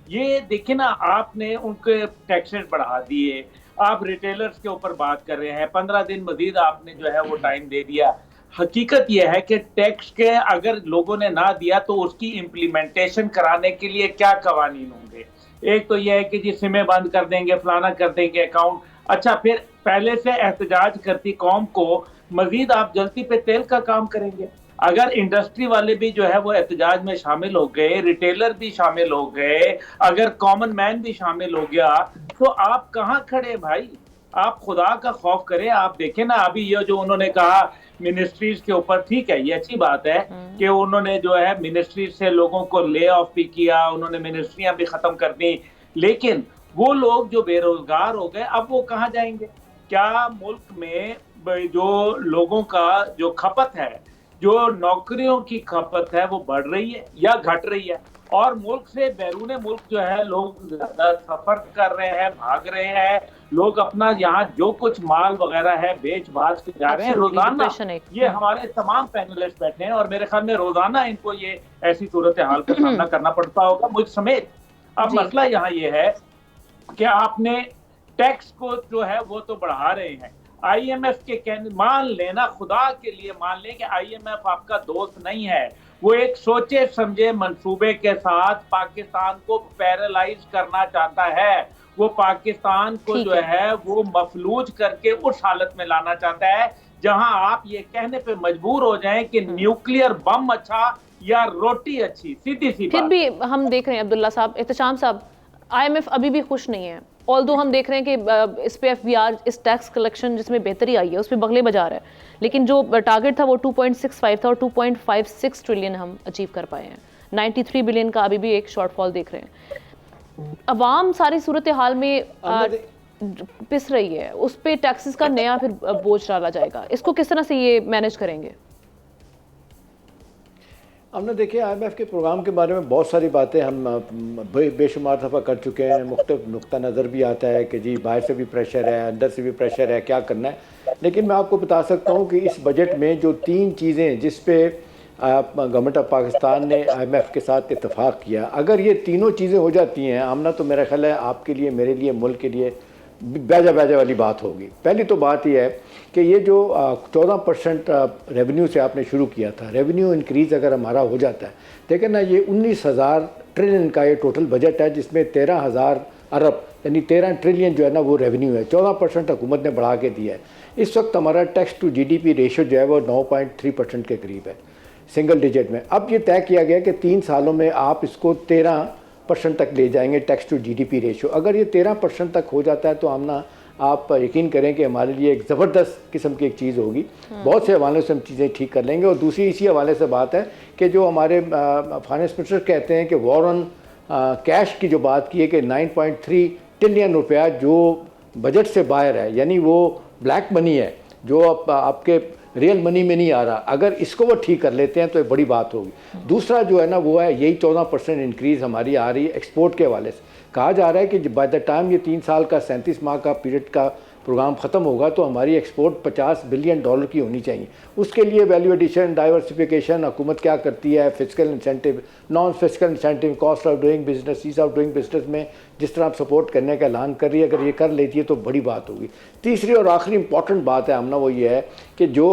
ये देखिए ना, आपने उनके टैक्सेस बढ़ा दिए, आप रिटेलर्स के ऊपर बात कर रहे हैं, 15 दिन मजीद आपने जो है वो टाइम दे दिया। हकीकत यह है कि टैक्स के अगर लोगों ने ना दिया तो उसकी इम्प्लीमेंटेशन कराने के लिए क्या कवानीन होंगे। एक तो यह है कि जी सिमें बंद कर देंगे, फलाना कर देंगे अकाउंट। अच्छा, फिर पहले से एहतजाज करती कौम को मजीद आप जल्दी पे तेल का काम करेंगे। अगर इंडस्ट्री वाले भी जो है वो एहतजाज में शामिल हो गए, रिटेलर भी शामिल हो गए, अगर कॉमन मैन भी शामिल हो गया, तो आप कहाँ खड़े भाई? आप खुदा का खौफ करें। आप देखें ना, अभी ये जो उन्होंने कहा मिनिस्ट्रीज के ऊपर, ठीक है, ये अच्छी बात है कि उन्होंने जो है मिनिस्ट्रीज से लोगों को ले ऑफ भी किया, उन्होंने मिनिस्ट्रियां भी खत्म कर दी, लेकिन वो लोग जो बेरोजगार हो गए अब वो कहाँ जाएंगे? क्या मुल्क में जो लोगों का जो खपत है, जो नौकरियों की खपत है, वो बढ़ रही है या घट रही है? और मुल्क से बैरून मुल्क जो है लोग ज्यादा सफर कर रहे हैं, भाग रहे हैं, लोग अपना यहाँ जो कुछ माल वगैरह है बेच बाज के जा रहे हैं रोजाना। ये हमारे तमाम पैनलिस्ट बैठे हैं और मेरे ख्याल में रोजाना इनको ये ऐसी सूरत हाल का सामना करना पड़ता होगा, मुझ समेत। अब मसला यहाँ ये है कि आपने टैक्स को जो है वो तो बढ़ा रहे हैं। आईएमएफ के कहने, मान लेना, खुदा के लिए मान लें कि आईएमएफ आपका दोस्त नहीं है, वो एक सोचे समझे मंसूबे के साथ पाकिस्तान को पैरालाइज करना चाहता है, वो पाकिस्तान को जो है वो मफलूज करके उस हालत में लाना चाहता है जहां आप ये कहने पे मजबूर हो जाएं कि न्यूक्लियर बम अच्छा या रोटी अच्छी। सीधी सी फिर भी हम देख रहे हैं अब्दुल्ला साहब, एहतशाम साहब, आईएमएफ अभी भी खुश नहीं है। ऑल्दो हम देख रहे हैं कि इस पे एफबीआर, इस टैक्स कलेक्शन जिसमें बेहतरी आई है उस पर बगले बजा रहा है, लेकिन जो टारगेट था वो 2.65 था और 2.56 ट्रिलियन हम अचीव कर पाए हैं। 93 बिलियन का अभी भी एक शॉर्टफॉल देख रहे हैं। अवाम सारी सूरत हाल में पिस रही है, उस पे टैक्सेस का नया फिर बोझ डाला जाएगा, इसको किस तरह से ये मैनेज करेंगे? हमने देखिए IMF के प्रोग्राम के बारे में बहुत सारी बातें हम बेशुमार दफ़ा कर चुके हैं। मुख्तलिफ नुक्ता नज़र भी आता है कि जी बाहर से भी प्रेशर है, अंदर से भी प्रेशर है, क्या करना है। लेकिन मैं आपको बता सकता हूँ कि इस बजट में जो 3 चीज़ें जिस पे गवर्नमेंट ऑफ पाकिस्तान ने IMF के साथ इत्तेफाक किया, अगर ये तीनों चीज़ें हो जाती हैं आमना, तो मेरा ख्याल है आपके लिए, मेरे लिए, मुल्क के लिए बैजा वाली बात होगी। पहली तो बात यह है कि ये जो 14% रेवेन्यू से आपने शुरू किया था, रेवेन्यू इंक्रीज़ अगर हमारा हो जाता है, देखिए ना, ये 19,000 ट्रिलियन का ये टोटल बजट है, जिसमें 13,000 अरब यानी 13 ट्रिलियन जो है ना वो रेवेन्यू है। 14% हुकूमत ने बढ़ा के दिया है। इस वक्त हमारा टैक्स टू GDP रेशो जो है वो 9.3% के करीब है, सिंगल डिजिट में। अब ये तय किया गया कि 3 सालों में आप इसको 13% तक ले जाएंगे टैक्स टू GDP रेशो। अगर ये 13% तक हो जाता है तो आमना, आप यकीन करें कि हमारे लिए एक ज़बरदस्त किस्म की एक चीज़ होगी। बहुत से हवाले से हम चीज़ें ठीक कर लेंगे। और दूसरी इसी हवाले से बात है कि जो हमारे फाइनेंस मिनिस्टर कहते हैं कि वॉर ऑन कैश की जो बात की है कि 9.3 ट्रिलियन रुपया जो बजट से बाहर है, यानी वो ब्लैक मनी है जो आपके रियल मनी में नहीं आ रहा, अगर इसको वो ठीक कर लेते हैं तो एक बड़ी बात होगी। दूसरा जो है ना वो है यही 14% इंक्रीज़ हमारी आ रही है एक्सपोर्ट के हवाले से। कहा जा रहा है कि बाय द टाइम ये 3 साल का 37 माह का पीरियड का प्रोग्राम ख़त्म होगा तो हमारी एक्सपोर्ट $50 बिलियन की होनी चाहिए। उसके लिए वैल्यू एडिशन, डाइवर्सिफिकेशन हुकूमत क्या करती है, physical incentive, non physical incentive, cost of doing business, ease of doing business में जिस तरह आप सपोर्ट करने का ऐलान कर रही है, अगर ये कर लेती है तो बड़ी बात होगी। तीसरी और आखिरी इंपॉर्टेंट बात है हमने, वो ये है कि जो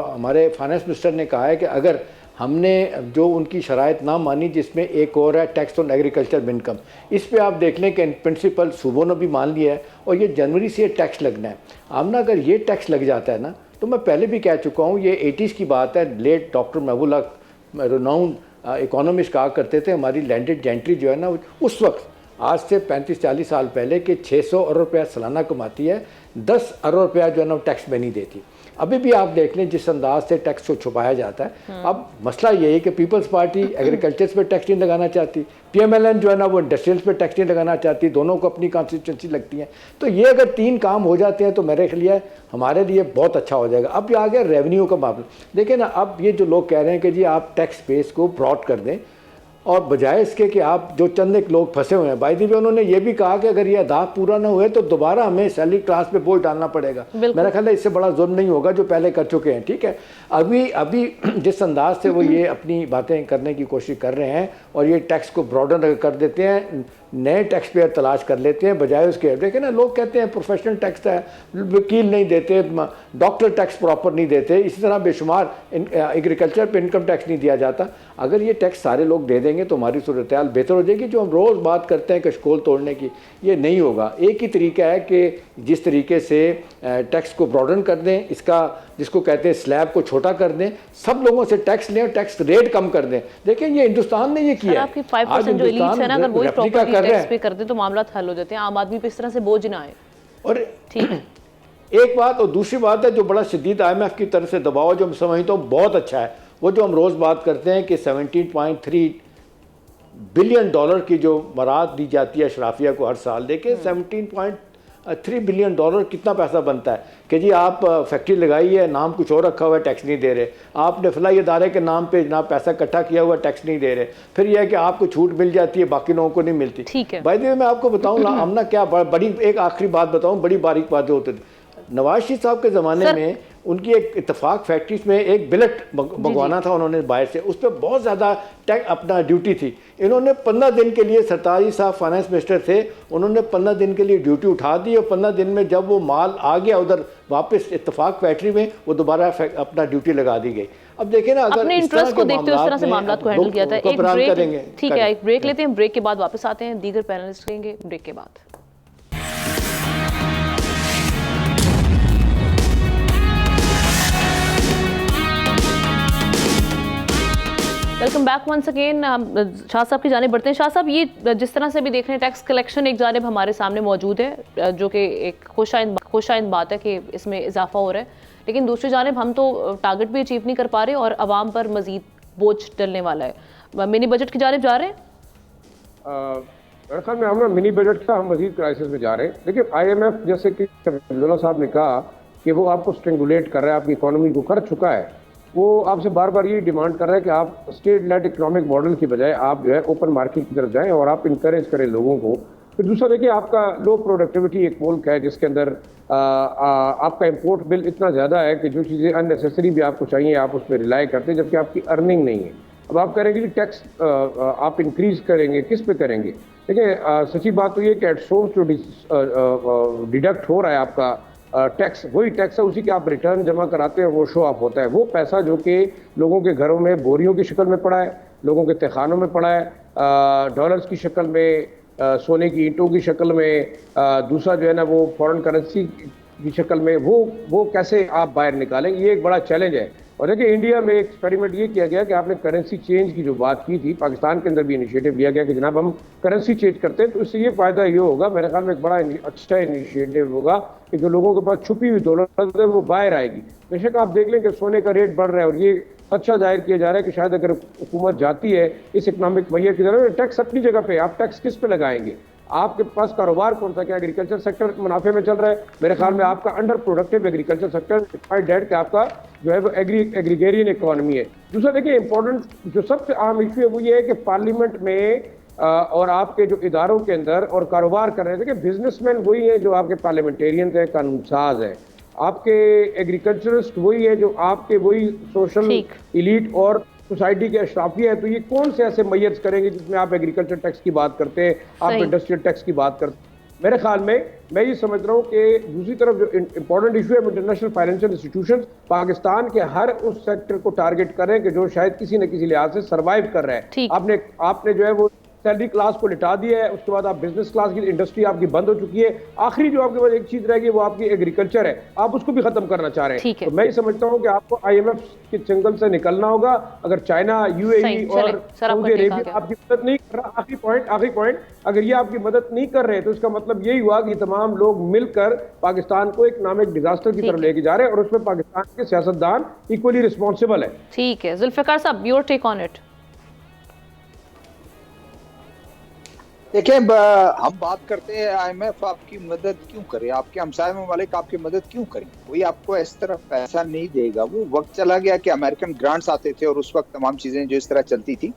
हमारे फाइनेंस मिनिस्टर ने कहा है कि अगर हमने जो उनकी शराइत ना मानी, जिसमें एक और है टैक्स ऑन एग्रीकल्चर इनकम, इस पे आप देख लें कि इन प्रिंसिपल सूबों ने भी मान लिया है और ये जनवरी से टैक्स लगना है। आमना अगर ये टैक्स लग जाता है ना, तो मैं पहले भी कह चुका हूँ, ये 80s की बात है। लेट डॉक्टर महबूब हक रिनाउंड इकोनॉमिस्ट कहा करते थे हमारी लैंडेड जेंट्री जो है ना उस वक्त, आज से 35-40 साल पहले, कि 600 अरब रुपया सालाना कमाती है, 10 अरब रुपया जो है ना टैक्स में नहीं देती। अभी भी आप देख लें जिस अंदाज से टैक्स को छुपाया जाता है। अब मसला ये है कि पीपल्स पार्टी एग्रीकल्चर पे टैक्स नहीं लगाना चाहती, PMLN जो है ना वो इंडस्ट्रियल पे टैक्स नहीं लगाना चाहती, दोनों को अपनी कॉन्स्टिट्यूंसी लगती है। तो ये अगर 3 काम हो जाते हैं तो मेरे लिए हमारे लिए बहुत अच्छा हो जाएगा। अब ये आ गया रेवेन्यू का मामला। देखिए ना, अब ये जो लोग कह रहे हैं कि जी आप टैक्स बेस को ब्रॉड कर दें, और बजाय इसके कि आप जो चंद एक लोग फंसे हुए हैं, बाय द वे उन्होंने ये भी कहा कि अगर ये अहदाफ पूरा ना हुए तो दोबारा हमें सैलरी क्लास पे बोझ डालना पड़ेगा। मेरा ख्याल है इससे बड़ा जुल्म नहीं होगा जो पहले कर चुके हैं। ठीक है, अभी जिस अंदाज से वो ये अपनी बातें करने की कोशिश कर रहे हैं और ये टैक्स को ब्रॉडन कर देते हैं, नए टैक्स पेयर तलाश कर लेते हैं बजाय उसके। देखें ना, लोग कहते हैं प्रोफेशनल टैक्स है, वकील नहीं देते, डॉक्टर टैक्स प्रॉपर नहीं देते, इसी तरह बेशुमार एग्रीकल्चर पे इनकम टैक्स नहीं दिया जाता। अगर ये टैक्स सारे लोग दे देंगे तो हमारी सूरत हाल बेहतर हो जाएगी। जो हम रोज़ बात करते हैं कशकोल तोड़ने की, ये नहीं होगा। एक ही तरीका है कि जिस तरीके से टैक्स को ब्रॉडन कर दें, इसका जिसको कहते हैं स्लैब को छोटा कर दें, सब लोगों से टैक्स लें और टैक्स रेट कम कर दें। देखिए ये हिंदुस्तान ने ये किया है। आपकी 5% जो एलीट्स है ना, अगर वही प्रॉपर्टी टैक्स पे कर दें तो मामला हल हो जाते हैं, आम आदमी पे इस तरह से बोझ ना आए। और एक बात, और दूसरी बात है जो बड़ा शदीद IMF की तरफ से दबाव जो मैं समझता हूँ बहुत अच्छा है, वो जो हम रोज़ बात करते हैं कि 17.3 बिलियन डॉलर की जो मराद दी जाती है अशराफिया को हर साल। देखिए 17.3 बिलियन डॉलर कितना पैसा बनता है कि जी आप फैक्ट्री लगाई है, नाम कुछ और रखा हुआ है, टैक्स नहीं दे रहे। आपने फलाई इदारे के नाम पे जनाब पैसा इकट्ठा किया हुआ, टैक्स नहीं दे रहे। फिर यह है कि आपको छूट मिल जाती है, बाकी लोगों को नहीं मिलती। ठीक है भाई देखिए मैं आपको बताऊँ ना, हम ना क्या बड़ी एक आखिरी बात बताऊँ, बड़ी बारीक बातें होती थी। नवाज शरीफ साहब के ज़माने में उनकी एक इतफाक फैक्ट्रीज में एक बिलेट मंगवाना था उन्होंने बाहर से, उस पर बहुत ज़्यादा टैक्स अपना ड्यूटी थी। इन्होंने 15 दिन के लिए, सरतारी साहब फाइनेंस मिनिस्टर थे, उन्होंने 15 दिन के लिए ड्यूटी उठा दी और 15 दिन में जब वो माल आ गया उधर वापस इतफाक फैक्ट्री में, वो दोबारा अपना ड्यूटी लगा दी गई। अब देखें ना, अगर अपने इंटरेस्ट को देखते हुए उस तरह से मामला को हैंडल किया था। एक ब्रेक, ठीक है, एक ब्रेक लेते हैं, ब्रेक के बाद वापस आते हैं, दीगर पैनलिस्ट लेंगे ब्रेक के बाद। Welcome back once again. Shah साहब की जानिब बढ़ते हैं। शाह साहब, ये जिस तरह से भी देख रहे हैं, टैक्स कलेक्शन एक जानिब हमारे सामने मौजूद है, जो कि एक खुशाइंद बात है कि इसमें इजाफा हो रहा है, लेकिन दूसरी जानिब हम तो टारगेट भी अचीव नहीं कर पा रहे और आवाम पर मजीद बोझ डलने वाला है। मिनी बजट की जानिब जा रहे हैं? मेरे ख्याल में हम ना मिनी बजट का हम मजीद क्राइसिस में जा रहे हैं। देखिए IMF जैसे कि अब्दुल्ला साहब ने कहा कि वो आपको स्ट्रेंगुलेट कर रहा है, आपकी इकोनॉमी को कर चुका है, वो आपसे बार बार ये डिमांड कर रहा है कि आप स्टेट लेड इकोनॉमिक मॉडल की बजाय आप जो है ओपन मार्केट की तरफ जाएं और आप इंकरेज करें लोगों को। फिर दूसरा देखिए, आपका लो प्रोडक्टिविटी एक मुल्क है जिसके अंदर आपका इंपोर्ट बिल इतना ज़्यादा है कि जो चीज़ें अननेसेसरी भी आपको चाहिए आप उस पर रिलाई करते हैं, जबकि आपकी अर्निंग नहीं है। अब आप करेंगे कि टैक्स आप इंक्रीज करेंगे, किस पे करेंगे? देखिए सच्ची बात तो ये कि एट सोर्स जो डिडक्ट हो रहा है आपका टैक्स, वही टैक्स है, उसी के आप रिटर्न जमा कराते हैं, वो शो ऑफ होता है। वो पैसा जो कि लोगों के घरों में बोरियों की शक्ल में पड़ा है, लोगों के तहखानों में पड़ा है, डॉलर्स की शक्ल में, सोने की ईंटों की शक्ल में, दूसरा जो है ना वो फॉरेन करेंसी की शक्ल में, वो कैसे आप बाहर निकालेंगे? ये एक बड़ा चैलेंज है। और देखिए इंडिया में एक्सपेरिमेंट ये किया गया कि आपने करेंसी चेंज की जो बात की थी, पाकिस्तान के अंदर भी इनिशिएटिव लिया गया कि जनाब हम करेंसी चेंज करते हैं, तो इससे ये फ़ायदा ये होगा, मेरे ख्याल में एक बड़ा अच्छा इनिशिएटिव होगा कि जो लोगों के पास छुपी हुई दौलत है वो बाहर आएगी। बेशक आप देख लें कि सोने का रेट बढ़ रहा है और ये अच्छा जाहिर किया जा रहा है कि शायद अगर हुकूमत जाती है इस इकनॉमिक मैयर की तरफ, टैक्स अपनी जगह पे, आप टैक्स किस पे लगाएंगे? आपके पास कारोबार कौन सा? क्या एग्रीकल्चर सेक्टर मुनाफे में चल रहा है? मेरे ख्याल में आपका under productive agriculture sector, despite that कि आपका जो है वो एग्रीगेरियन इकोनॉमी है। दूसरा देखिए इंपॉर्टेंट जो सबसे अहम इशू है वो ये है कि पार्लियामेंट में और आपके जो इदारों के अंदर और कारोबार कर रहे हैं, देखिए बिजनेसमैन वही है जो आपके पार्लियामेंटेरियन है, कानून साज है, आपके एग्रीकल्चरिस्ट वही है जो आपके वही सोशल इलीट और सोसाइटी के अशराफिया है। तो ये कौन से ऐसे मैयर्स करेंगे जिसमें आप एग्रीकल्चर टैक्स की बात करते हैं, आप इंडस्ट्रियल टैक्स की बात करते हैं? मेरे ख्याल में मैं ये समझ रहा हूँ कि दूसरी तरफ जो इंपॉर्टेंट इशू है, इंटरनेशनल फाइनेंशियल इंस्टीट्यूशंस पाकिस्तान के हर उस सेक्टर को टारगेट करें कि जो शायद किसी न किसी लिहाज से सर्वाइव कर रहा है। आपने जो है वो सैलरी क्लास को लिटा दिया है, उसके बाद आप बिजनेस क्लास की इंडस्ट्री आपकी बंद हो चुकी है, आखिरी जो आपके पास एक चीज रहेगी वो आपकी एग्रीकल्चर है, आप उसको भी खत्म करना चाह रहे हैं। तो मैं समझता हूं कि आपको IMF के चंगल से निकलना होगा। अगर चाइना, UAE और सऊदी अरेबिया आपकी मदद नहीं कर रहा, आखिरी पॉइंट, अगर ये आपकी मदद नहीं कर रहे तो इसका मतलब यही हुआ कि तमाम लोग मिलकर पाकिस्तान को इकोनॉमिक डिजास्टर की तरफ लेके जा रहे हैं और उसमें पाकिस्तान के सियासतदान इक्वली रिस्पॉन्सिबल है। ठीक है, जुल्फिकार साहब, योर टेक ऑन इट। देखिए हम बात करते हैं IMF आपकी मदद क्यों करे, आपके हमसाये ममालिक आपकी मदद क्यों करें? कोई आपको इस तरह पैसा नहीं देगा। वो वक्त चला गया कि अमेरिकन ग्रांट्स आते थे और उस वक्त तमाम चीजें जो इस तरह चलती थी।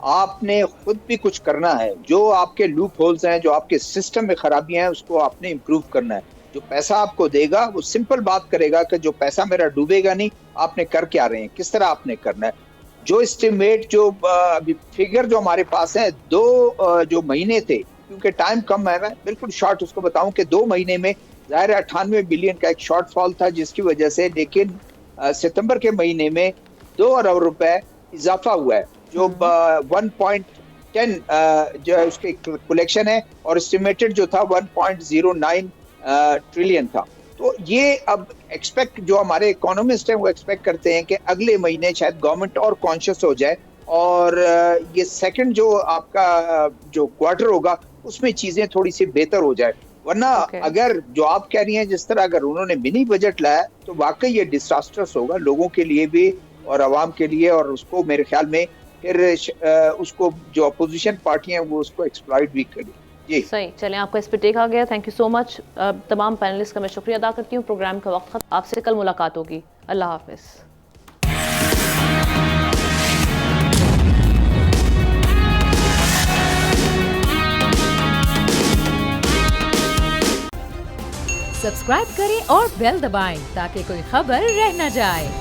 आपने खुद भी कुछ करना है, जो आपके लूप होल्स हैं, जो आपके सिस्टम में खराबियां हैं, उसको आपने इम्प्रूव करना है। जो पैसा आपको देगा वो सिंपल बात करेगा कि जो पैसा मेरा डूबेगा नहीं, आपने कर क्या रहे हैं, किस तरह आपने करना है। जो एस्टिमेट जो अभी फिगर जो हमारे पास है, 2 जो महीने थे, क्योंकि टाइम कम है, मैं बिल्कुल शॉर्ट उसको बताऊं कि 2 महीने में ज़ाहिर 98 बिलियन का एक शॉर्टफॉल था जिसकी वजह से, लेकिन सितंबर के महीने में 2 अरब रुपए इजाफा हुआ है, जो 1.10 जो है उसकी कलेक्शन है और एस्टिमेटेड जो था 1.09 ट्रिलियन था। तो ये अब एक्सपेक्ट जो हमारे इकोनॉमिस्ट हैं वो एक्सपेक्ट करते हैं कि अगले महीने शायद गवर्नमेंट और कॉन्शियस हो जाए और ये सेकंड जो आपका जो क्वार्टर होगा उसमें चीज़ें थोड़ी सी बेहतर हो जाए। वरना अगर जो आप कह रही हैं जिस तरह अगर उन्होंने मिनी बजट लाया तो वाकई ये डिजास्टर्स होगा लोगों के लिए भी और आवाम के लिए, और उसको मेरे ख्याल में फिर उसको जो अपोजिशन पार्टियां वो उसको एक्सप्लॉइट भी करें। जी सही, चलें आपका इस पे टेक आ गया, थैंक यू सो मच। तमाम पैनलिस्ट का मैं शुक्रिया अदा करती हूँ। प्रोग्राम का वक्त खत्म, आपसे कल मुलाकात होगी। अल्लाह हाफिज। सब्सक्राइब करें और बेल दबाएं ताकि कोई खबर रह न जाए।